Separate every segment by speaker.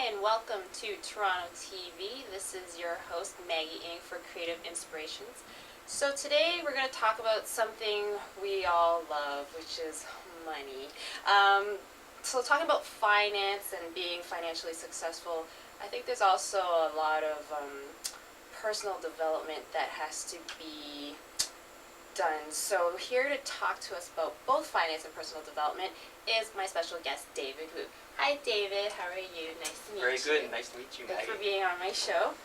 Speaker 1: and welcome to TorontoTV. This is your host, Maggie Ng for Creative Inspirations. So today we're going to talk about something we all love, which is money. So talking about finance and being financially successful, I think there's also a lot of personal development that has to be done. So here to talk to us about both finance and personal development is my special guest, David Wu. Hi, David. How are you? Nice to meet you.
Speaker 2: Very good. Nice to meet you, Maggie.
Speaker 1: Thanks for being on my show.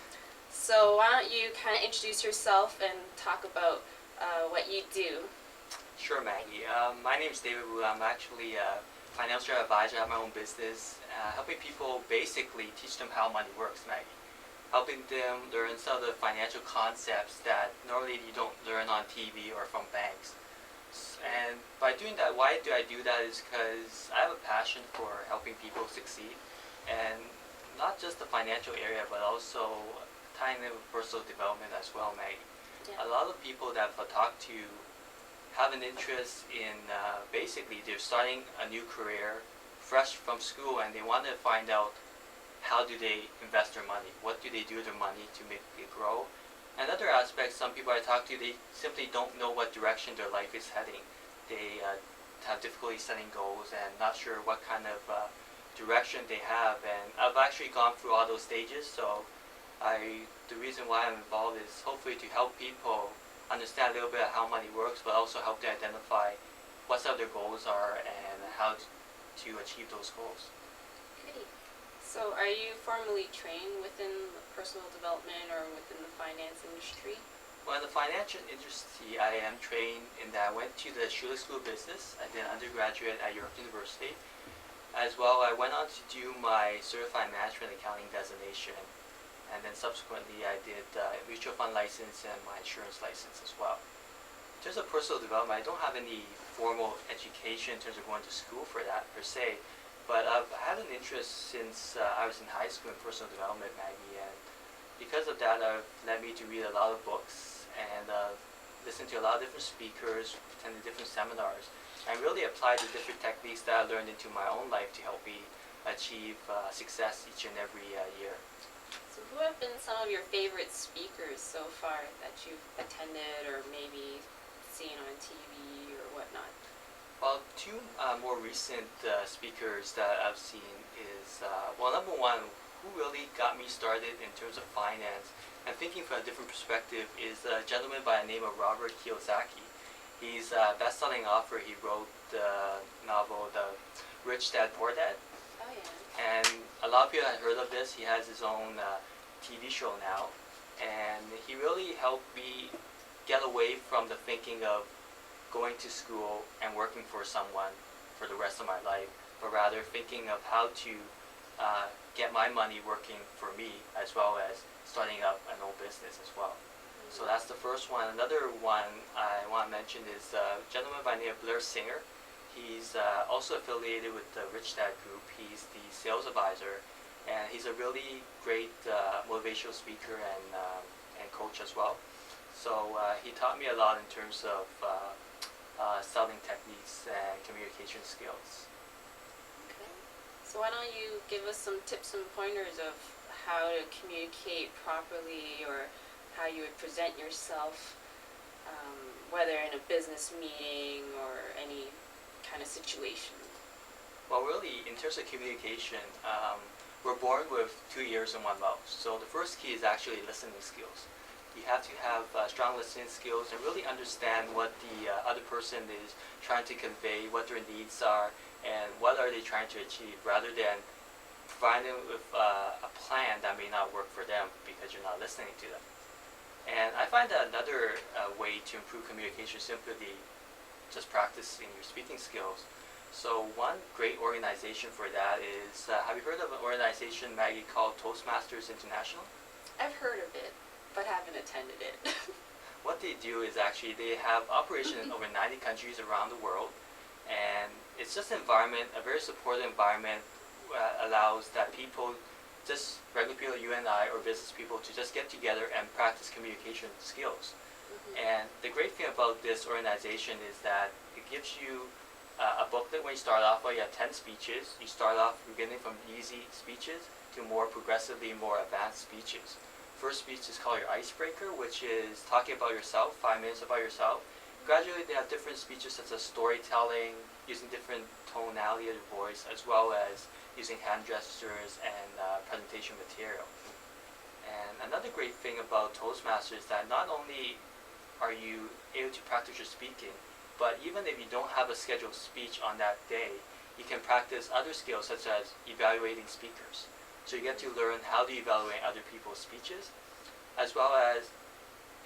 Speaker 1: So why don't you kind of introduce yourself and talk about what you do?
Speaker 2: Sure, Maggie. My name is David Wu. I'm actually a financial advisor at my own business, helping people basically teach them how money works, Maggie. Helping them learn some of the financial concepts that normally you don't learn on TV or from banks. And by doing that, why do I do that is because I have a passion for helping people succeed, and not just the financial area, but also tying in with personal development as well, Maggie. Yeah. A lot of people that I've talked to have an interest in basically they're starting a new career, fresh from school, and they want to find out how do they invest their money, what do they do with their money to make it grow. Another aspect, some people I talk to, they simply don't know what direction their life is heading. They have difficulty setting goals and not sure what kind of direction they have. And I've actually gone through all those stages, so the reason why I'm involved is hopefully to help people understand a little bit of how money works, but also help them identify what some of their goals are and how to achieve those goals.
Speaker 1: Great. So are you formally trained within personal development or within the finance industry?
Speaker 2: Well, in the financial industry, I am trained in that. I went to the Schuler School of Business. I did an undergraduate at York University. As well, I went on to do my Certified Management Accounting designation. And then subsequently, I did mutual fund license and my insurance license as well. In terms of personal development, I don't have any formal education in terms of going to school for that per se. But I've had an interest since I was in high school in personal development, Maggie. And because of that, it led me to read a lot of books and listen to a lot of different speakers, attend different seminars, and really apply the different techniques that I learned into my own life to help me achieve success each and every year.
Speaker 1: So who have been some of your favorite speakers so far that you've attended or maybe seen on TV or whatnot?
Speaker 2: Well, two more recent speakers that I've seen is, well, number one, who really got me started in terms of finance and thinking from a different perspective is a gentleman by the name of Robert Kiyosaki. He's a best-selling author. He wrote the novel The Rich Dad Poor Dad.
Speaker 1: Oh, yeah.
Speaker 2: And a lot of people have heard of this. He has his own TV show now. And he really helped me get away from the thinking of going to school and working for someone for the rest of my life, but rather thinking of how to get my money working for me as well as starting up an own business as well. So that's the first one. Another one I want to mention is a gentleman by the name of Blair Singer. He's also affiliated with the Rich Dad Group. He's the sales advisor, and he's a really great motivational speaker and coach as well. So he taught me a lot in terms of selling techniques and communication skills.
Speaker 1: Okay. So why don't you give us some tips and pointers of how to communicate properly or how you would present yourself, whether in a business meeting or any kind of situation?
Speaker 2: Well, really, in terms of communication, we're born with 2 ears and 1 mouth. So the first key is actually listening skills. You have to have strong listening skills and really understand what the other person is trying to convey, what their needs are, and what are they trying to achieve, rather than providing them with a plan that may not work for them because you're not listening to them. And I find that another way to improve communication is simply just practicing your speaking skills. So one great organization for that is, have you heard of an organization, Maggie, called Toastmasters International?
Speaker 1: I've heard of it, but haven't attended it.
Speaker 2: What they do is actually they have operations in over 90 countries around the world, and it's just an environment, a very supportive environment, allows that people, just regular people, you and I, or business people, to just get together and practice communication skills. And the great thing about this organization is that it gives you a booklet when you start off. Well, you have 10 speeches. You start off beginning from easy speeches to more progressively more advanced speeches. First speech is called your icebreaker, which is talking about yourself, 5 minutes about yourself. Gradually, they have different speeches such as storytelling, using different tonality of your voice, as well as using hand gestures and presentation material. And another great thing about Toastmasters is that not only are you able to practice your speaking, but even if you don't have a scheduled speech on that day, you can practice other skills such as evaluating speakers. So you get to learn how to evaluate other people's speeches, as well as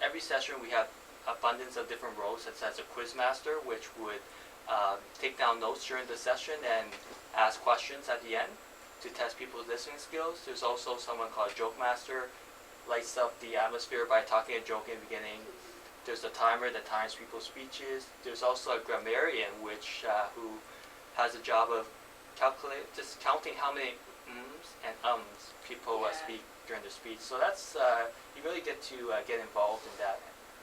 Speaker 2: every session we have abundance of different roles, such as a quiz master, which would take down notes during the session and ask questions at the end to test people's listening skills. There's also someone called a joke master, lights up the atmosphere by talking a joke in the beginning. There's a timer that times people's speeches. There's also a grammarian, who has a job of just counting how many ums and ums people speak during their speech. So that's you really get to get involved in that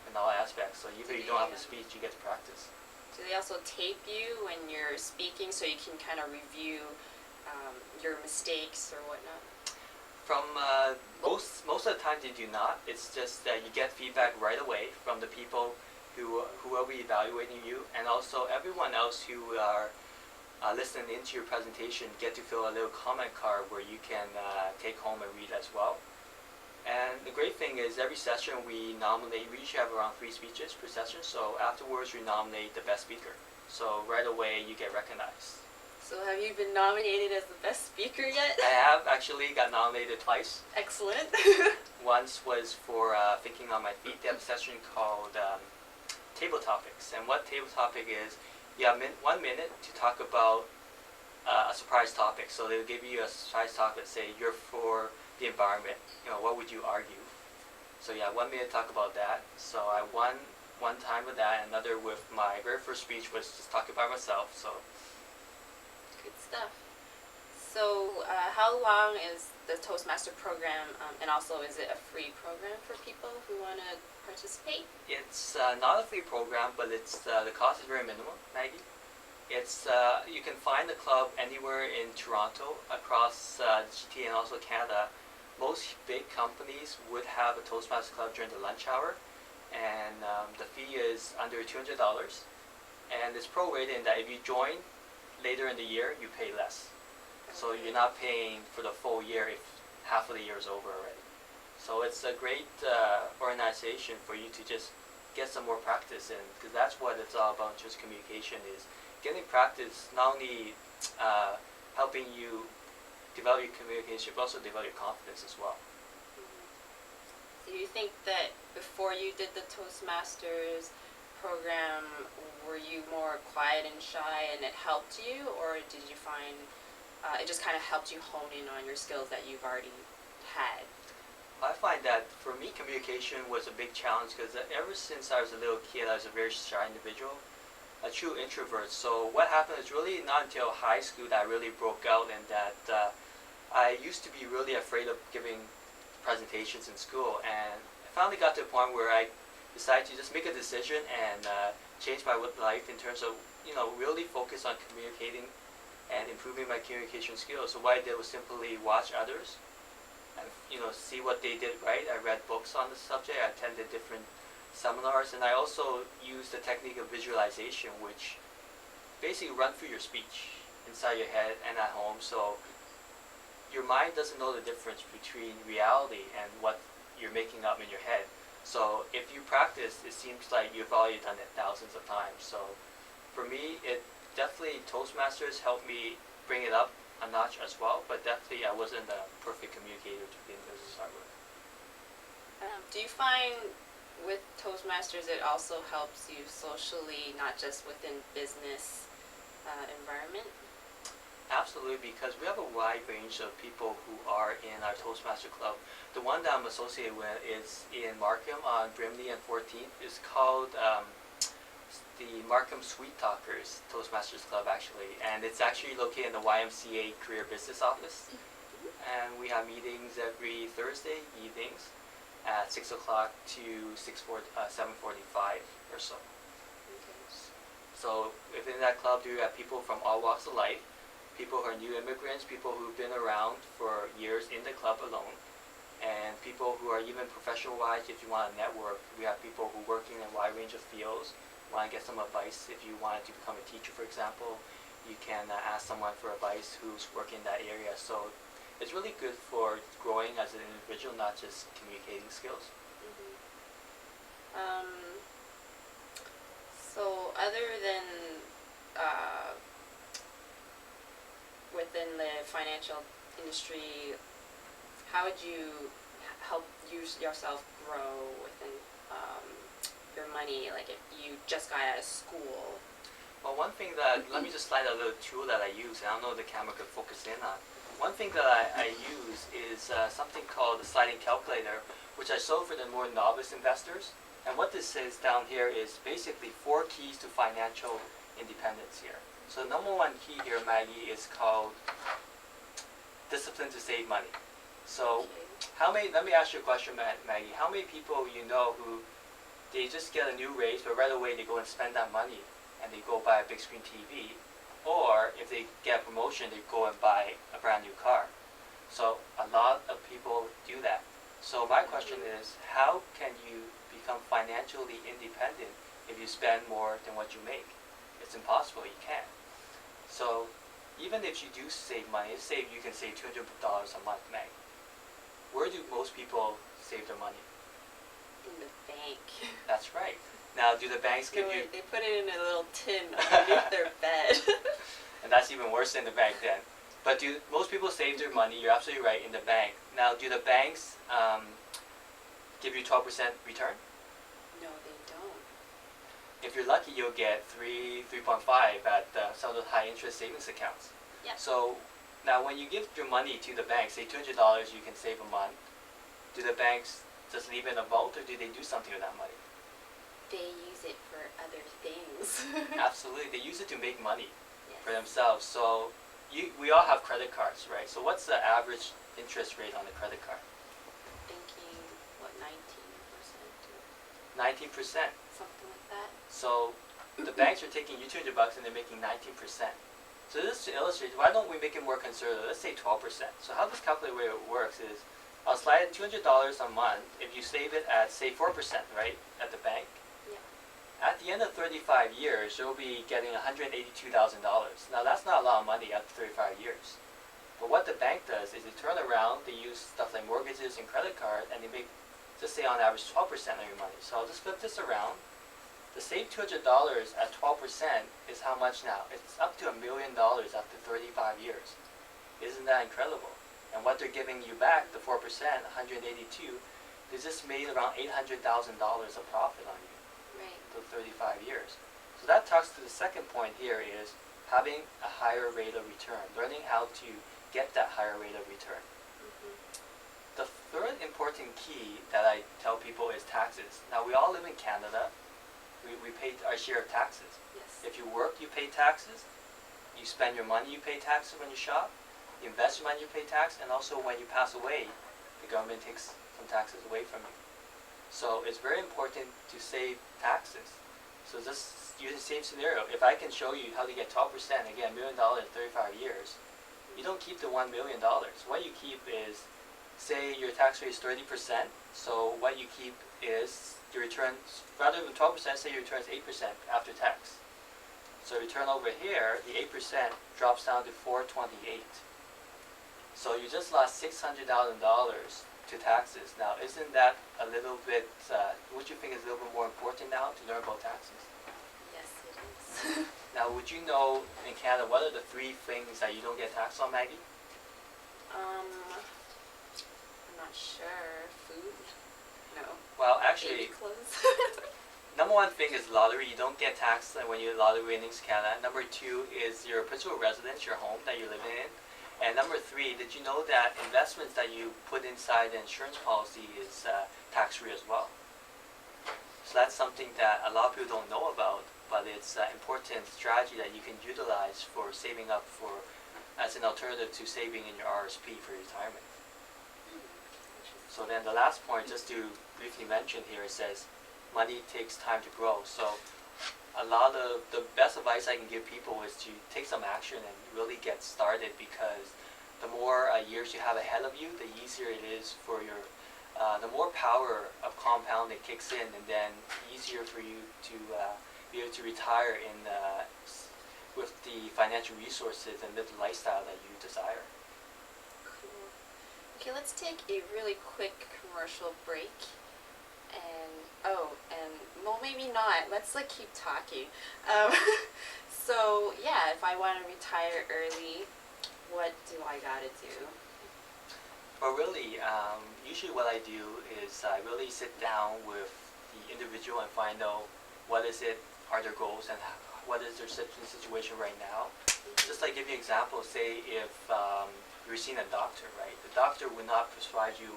Speaker 2: in all aspects. So even if you don't have a speech, you get to practice.
Speaker 1: Do they also tape you when you're speaking so you can kind of review your mistakes or whatnot?
Speaker 2: From most of the time they do not. It's just that you get feedback right away from the people who will be evaluating you, and also everyone else who are listening into your presentation get to fill a little comment card where you can take home and read as well. And the great thing is every session we usually have around 3 speeches per session, so afterwards we nominate the best speaker. So right away you get recognized.
Speaker 1: So have you been nominated as the best speaker yet?
Speaker 2: I have actually got nominated twice.
Speaker 1: Excellent.
Speaker 2: Once was for Thinking on My Feet. They have a session called Table Topics. And what table topic is, you have 1 minute to talk about a surprise topic. So they'll give you a surprise topic, say you're for the environment. What would you argue? So 1 minute to talk about that. So I won one time with that, another with my very first speech was just talking by myself. So
Speaker 1: good stuff. So how long is the Toastmaster program, and also is it a free program for people who want to participate?
Speaker 2: It's not a free program, but it's the cost is very minimal, Maggie. It's you can find the club anywhere in Toronto, across GTA and also Canada. Most big companies would have a Toastmaster club during the lunch hour, and the fee is under $200, and it's prorated in that if you join later in the year, you pay less. So you're not paying for the full year if half of the year is over already. So it's a great organization for you to just get some more practice in, because that's what it's all about. Just communication is getting practice, not only helping you develop your communication, but also develop your confidence as well.
Speaker 1: Do you think that before you did the Toastmasters program, were you more quiet and shy and it helped you, or did you find it just kind of helped you hone in on your skills that you've already had?
Speaker 2: I find that for me, communication was a big challenge, because ever since I was a little kid, I was a very shy individual, a true introvert. So what happened is really not until high school that I really broke out, and that I used to be really afraid of giving presentations in school, and I finally got to a point where I decided to just make a decision and change my life in terms of really focus on communicating and improving my communication skills. So what I did was simply watch others and see what they did right. I read books on the subject, I attended different seminars, and I also used the technique of visualization, which basically run through your speech inside your head and at home, so your mind doesn't know the difference between reality and what you're making up in your head. So if you practice, it seems like you've already done it thousands of times. So for me, definitely Toastmasters helped me bring it up a notch as well, but definitely I wasn't a perfect communicator to begin with to start with.
Speaker 1: Do you find with Toastmasters it also helps you socially, not just within business environment?
Speaker 2: Absolutely, because we have a wide range of people who are in our Toastmaster Club. The one that I'm associated with is in Markham on Brimley and 14th. It's called the Markham Sweet Talkers Toastmasters Club, actually, and it's actually located in the YMCA Career Business Office. And we have meetings every Thursday evenings at 6 o'clock to 7:45 or so.
Speaker 1: Okay.
Speaker 2: So within that club, you have people from all walks of life. people who are new immigrants, people who've been around for years in the club alone, and people who are even professional-wise. If you want to network, we have people who work in a wide range of fields. Want to get some advice if you wanted to become a teacher, for example, you can ask someone for advice who's working in that area. So it's really good for growing as an individual, not just communicating skills.
Speaker 1: So other than within the financial industry, how would you help yourself grow within your money, like if you just got out of school?
Speaker 2: Well, one thing that, let me just slide a little tool that I use, and I don't know if the camera could focus in on. One thing that I use is something called the sliding calculator, which I sold for the more novice investors. And what this says down here is basically 4 keys to financial independence here. So the number 1 key here, Maggie, is called discipline to save money. So let me ask you a question, Maggie. How many people you know who they just get a new raise, but right away they go and spend that money and they go buy a big screen TV, or if they get a promotion, they go and buy a brand new car. So a lot of people do that. So my question is, how can you become financially independent if you spend more than what you make? It's impossible. You can't. So even if you do save money, let's say you can save $200 a month, Meg. Where do most people save their money?
Speaker 1: In the bank.
Speaker 2: That's right. Now, do the banks give you...
Speaker 1: They put it in a little tin underneath their bed.
Speaker 2: And that's even worse than the bank then. But do most people save their money? You're absolutely right, in the bank. Now, do the banks give you 12% return?
Speaker 1: No, they don't.
Speaker 2: If you're lucky, you'll get 3.5 at some of the high interest savings accounts.
Speaker 1: Yeah.
Speaker 2: So now when you give your money to the bank, say $200 you can save a month, do the banks just leave it in a vault, or do they do something with that money?
Speaker 1: They use it for other things.
Speaker 2: Absolutely. They use it to make money for
Speaker 1: Yes.
Speaker 2: themselves. So we all have credit cards, right? So what's the average interest rate on the credit card?
Speaker 1: Thinking, what, 19% or
Speaker 2: 19%.
Speaker 1: something like that?
Speaker 2: So the banks are taking you $200 and they're making 19%. So this to illustrate, why don't we make it more conservative? Let's say 12%. So how this calculator works is, I'll slide $200 a month. If you save it at, say, 4%, right, at the bank,
Speaker 1: Yeah.
Speaker 2: at the end of 35 years, you'll be getting $182,000. Now, that's not a lot of money after 35 years. But what the bank does is they turn around, they use stuff like mortgages and credit cards, and they make, just say on average, 12% of your money. So I'll just flip this around. To save $200 at 12% is how much now? It's up to $1 million after 35 years. Isn't that incredible? And what they're giving you back, the 4%, 182, they just made around $800,000 of profit on you
Speaker 1: Right.
Speaker 2: for 35 years. So that talks to the second point here is having a higher rate of return, learning how to get that higher rate of return. The third important key that I tell people is taxes. Now, we all live in Canada. We pay our share of taxes.
Speaker 1: Yes.
Speaker 2: If you work, you pay taxes. You spend your money, you pay taxes when you shop. You invest your money, you pay tax. And also when you pass away, the government takes some taxes away from you. So it's very important to save taxes. So just use the same scenario. If I can show you how to get 12%, again, $1 million in 35 years, you don't keep the $1 million. What you keep is, say your tax rate is 30%, so what you keep is your return, rather than 12%, say your return is 8% after tax. So return over here, the 8% drops down to $428. So you just lost $600,000 to taxes. Now, isn't that a little bit, would you think is a little bit more important now to learn about taxes?
Speaker 1: Yes, it is.
Speaker 2: Now, would you know in Canada, what are the 3 things that you don't get taxed on, Maggie?
Speaker 1: I'm not sure. Food? No.
Speaker 2: Well, actually,
Speaker 1: Baby clothes?
Speaker 2: number 1 thing is lottery. You don't get taxed when you lottery winnings in Canada. Number 2 is your principal residence, your home that you're living in. And number 3, did you know that investments that you put inside the insurance policy is tax-free as well? So that's something that a lot of people don't know about, but it's an important strategy that you can utilize for saving up for, as an alternative to saving in your RSP for retirement. So then the last point, just to briefly mention here, it says money takes time to grow. So a lot of the best advice I can give people is to take some action and really get started, because the more years you have ahead of you, the easier it is for your, the more power of compounding kicks in, and then easier for you to be able to retire in with the financial resources and live the lifestyle that you desire.
Speaker 1: Cool. Okay, let's take a really quick commercial break. And well, maybe not. Let's keep talking. So yeah, if I want to retire early, what do I gotta do?
Speaker 2: Well, really, usually what I do is I really sit down with the individual and find out what is it, are their goals, and what is their situation right now. Just like give you an example, say if you're seeing a doctor, right? The doctor would not prescribe you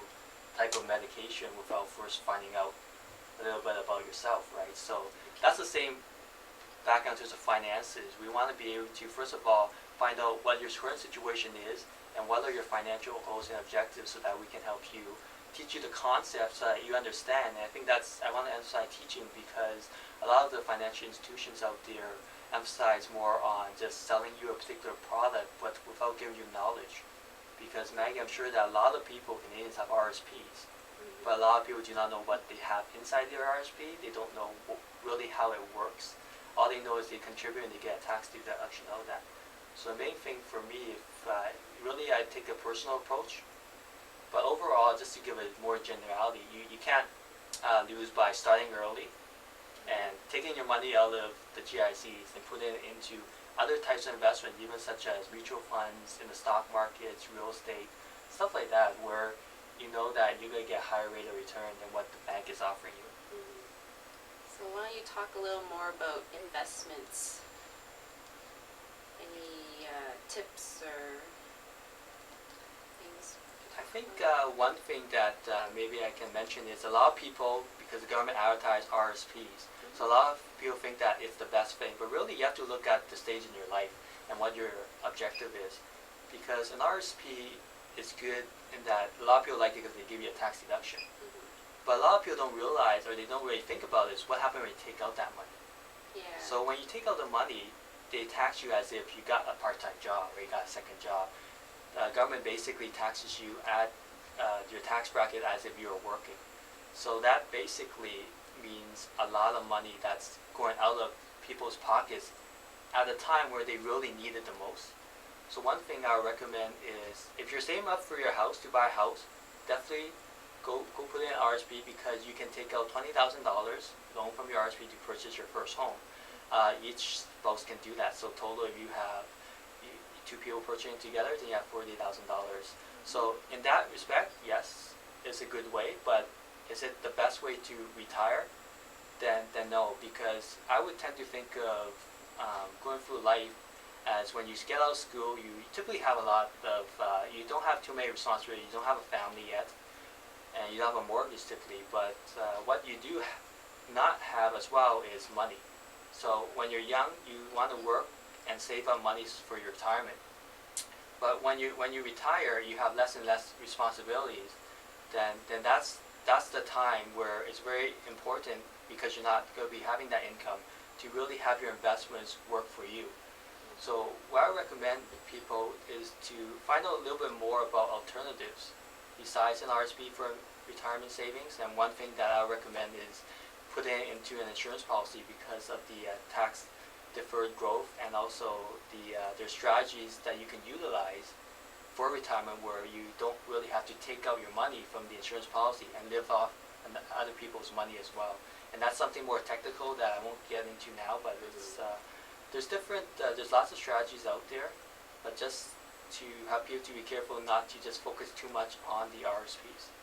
Speaker 2: type of medication without first finding out a little bit about yourself, right? So that's the same background in terms of finances. We want to be able to, first of all, find out what your current situation is and what are your financial goals and objectives, so that we can help you, teach you the concepts so that you understand. And I think I want to emphasize teaching, because a lot of the financial institutions out there emphasize more on just selling you a particular product, but without giving you knowledge. Because Maggie, I'm sure that a lot of people, Canadians, have RSPs. But a lot of people do not know what they have inside their RSP. They don't know really how it works. All they know is they contribute and they get a tax deduction out of that. So the main thing for me, really I take a personal approach. But overall, just to give it more generality, you can't lose by starting early and taking your money out of the GICs and putting it into other types of investment, even such as mutual funds, in the stock markets, real estate, stuff like that, where you know that you're going to get a higher rate of return than what the bank is offering you.
Speaker 1: So why don't you talk a little more about investments? Any tips or things?
Speaker 2: I think one thing that maybe I can mention is a lot of people, because the government advertise RSPs, so a lot of people think that it's the best thing, but really you have to look at the stage in your life and what your objective is. Because an RSP is good in that a lot of people like it because they give you a tax deduction. But a lot of people don't realize, or they don't really think about, is what happens when you take out that money.
Speaker 1: Yeah.
Speaker 2: So when you take out the money, they tax you as if you got a part-time job or you got a second job. The government basically taxes you at your tax bracket as if you were working. So that basically means a lot of money that's going out of people's pockets at a time where they really need it the most. So one thing I would recommend is, if you're saving up for your house, to buy a house, definitely go put in an RSP, because you can take out $20,000 loan from your RSP to purchase your first home. Each spouse can do that. So total, if you have two people purchasing together, then you have $40,000. So in that respect, yes, it's a good way. But is it the best way to retire? Then no, because I would tend to think of going through life as when you get out of school, you typically have a lot of, you don't have too many responsibilities, you don't have a family yet, and you don't have a mortgage typically, but what you do not have as well is money. So when you're young, you want to work and save up money for your retirement. But when you retire, you have less and less responsibilities, then that's the time where it's very important, because you're not going to be having that income, to really have your investments work for you. So what I recommend people is to find out a little bit more about alternatives besides an RSP for retirement savings. And one thing that I recommend is putting it into an insurance policy, because of the tax deferred growth, and also there's strategies that you can utilize for retirement where you don't really have to take out your money from the insurance policy and live off other people's money as well. And that's something more technical that I won't get into now, but it's there's lots of strategies out there, but just to help you to be careful not to just focus too much on the RSPs.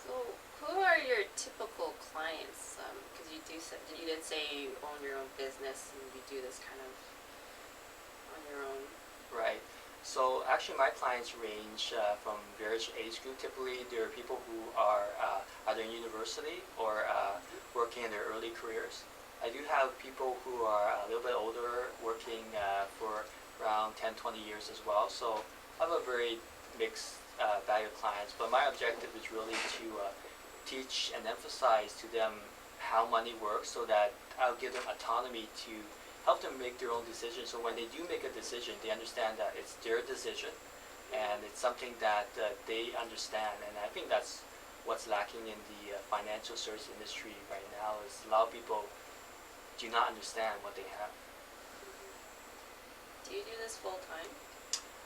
Speaker 1: So who are your typical clients? Because you did say you own your own business and you do this kind of on your own.
Speaker 2: Right. So actually my clients range from various age group. Typically there are people who are either in university or working in their early careers. I do have people who are a little bit older, working for around 10-20 years as well. So I have a very mixed bag of clients, but my objective is really to teach and emphasize to them how money works so that I'll give them autonomy to help them make their own decisions. So when they do make a decision, they understand that it's their decision and it's something that they understand. And I think that's what's lacking in the financial service industry right now is a lot of people do not understand what they have.
Speaker 1: Do you do this full time?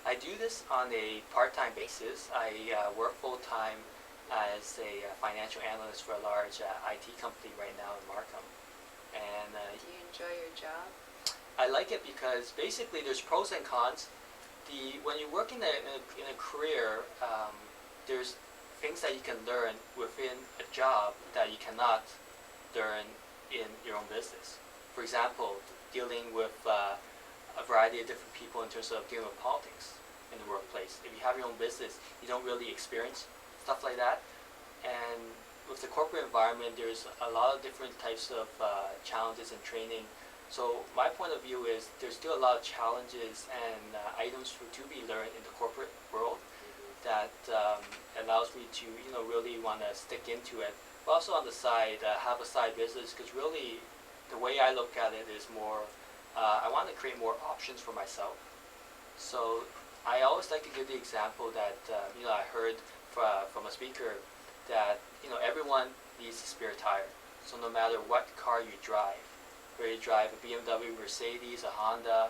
Speaker 2: I do this on a part-time basis. I work full-time as a financial analyst for a large IT company right now in Markham. And
Speaker 1: do you enjoy your job?
Speaker 2: I like it because basically there's pros and cons. When you work in a career, there's things that you can learn within a job that you cannot learn in your own business. For example, dealing with a variety of different people in terms of dealing with politics in the workplace. If you have your own business, you don't really experience stuff like that. And with the corporate environment, there's a lot of different types of challenges and training. So my point of view is there's still a lot of challenges and items to be learned in the corporate world that allows me to really want to stick into it. But also on the side, have a side business, because really the way I look at it is more, I want to create more options for myself. So I always like to give the example that I heard from a speaker that everyone needs a spare tire. So no matter what car you drive, whether you drive a BMW, Mercedes, a Honda,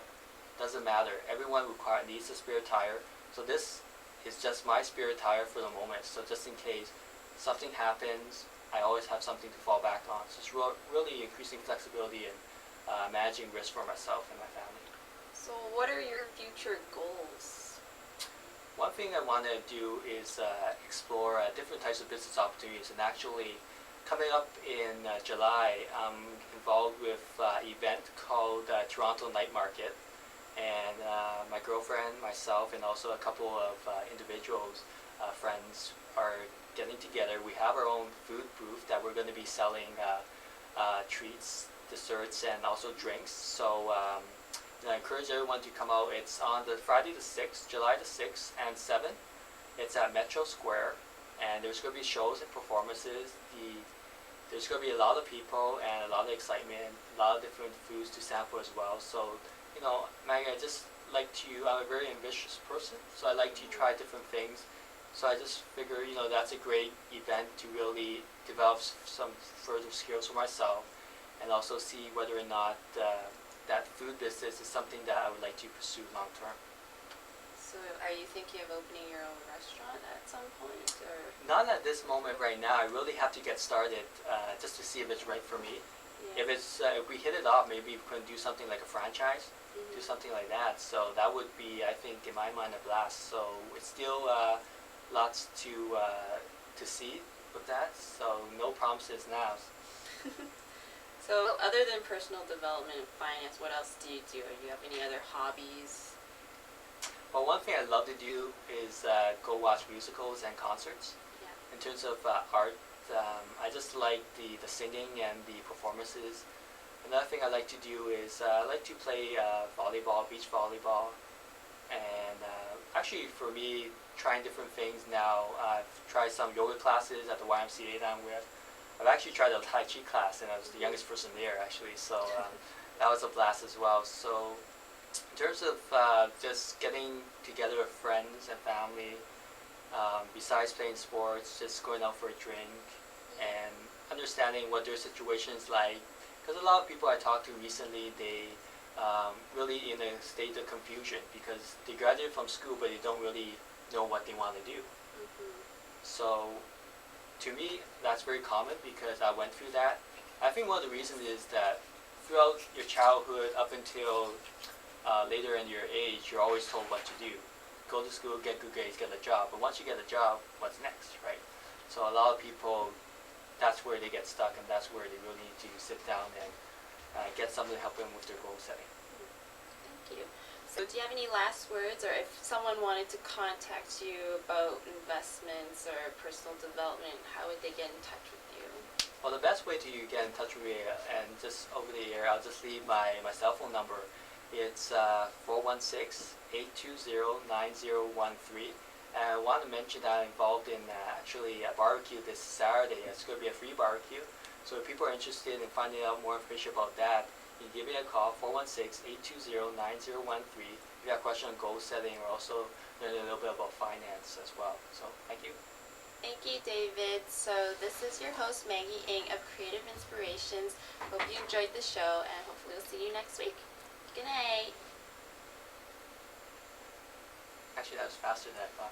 Speaker 2: doesn't matter. Everyone needs a spare tire. So this is just my spare tire for the moment. So just in case something happens, I always have something to fall back on. So it's really increasing flexibility and managing risk for myself and my family.
Speaker 1: So what are your future goals?
Speaker 2: One thing I want to do is explore different types of business opportunities. And actually, coming up in July, I'm involved with an event called Toronto Night Market. And my girlfriend, myself, and also a couple of individuals, friends, are getting together. We have our own food booth that we're going to be selling treats, desserts, and also drinks. So I encourage everyone to come out. It's on the Friday the 6th, July the 6th and 7th. It's at Metro Square, and there's going to be shows and performances. There's going to be a lot of people and a lot of excitement, a lot of different foods to sample as well. So, Maggie, I'm a very ambitious person, so I like to try different things. So I just figure, that's a great event to really develop some further skills for myself and also see whether or not that food business is something that I would like to pursue long term.
Speaker 1: So are you thinking of opening your own restaurant at some point? Or?
Speaker 2: Not at this moment right now. I really have to get started just to see if it's right for me.
Speaker 1: Yeah.
Speaker 2: If we hit it off, maybe we can do something like a franchise, do something like that. So that would be, I think, in my mind, a blast. So it's still lots to see with that. So no promises now.
Speaker 1: So other than personal development and finance, what else do you do? Do you have any other hobbies?
Speaker 2: Well, one thing I love to do is go watch musicals and concerts.
Speaker 1: Yeah.
Speaker 2: In terms of art, I just like the singing and the performances. Another thing I like to do is I like to play volleyball, beach volleyball. And actually for me, trying different things now, I've tried some yoga classes at the YMCA that I'm with. I've actually tried a Tai Chi class, and I was the youngest person there actually, so that was a blast as well. So in terms of just getting together with friends and family, besides playing sports, just going out for a drink and understanding what their situation is like. Because a lot of people I talked to recently, they really in a state of confusion because they graduated from school but they don't really know what they want to do. So to me, that's very common because I went through that. I think one of the reasons is that throughout your childhood up until later in your age, you're always told what to do. Go to school, get good grades, get a job. But once you get a job, what's next, right? So a lot of people, that's where they get stuck, and that's where they really need to sit down and get someone to help them with their goal setting.
Speaker 1: Thank you. So do you have any last words, or if someone wanted to contact you about investments or personal development, how would they get in touch with you?
Speaker 2: Well, the best way to get in touch with me, and just over the air, I'll just leave my cell phone number. It's 416-820-9013. And I want to mention that I'm involved in actually a barbecue this Saturday. It's going to be a free barbecue. So if people are interested in finding out more information about that, you can give me a call, 416-820-9013. If you have a question on goal setting or also learn a little bit about finance as well. So thank you.
Speaker 1: Thank you, David. So this is your host, Maggie Ng of Creative Inspirations. Hope you enjoyed the show, and hopefully we'll see you next week. Good night.
Speaker 2: Actually, that was faster than I thought.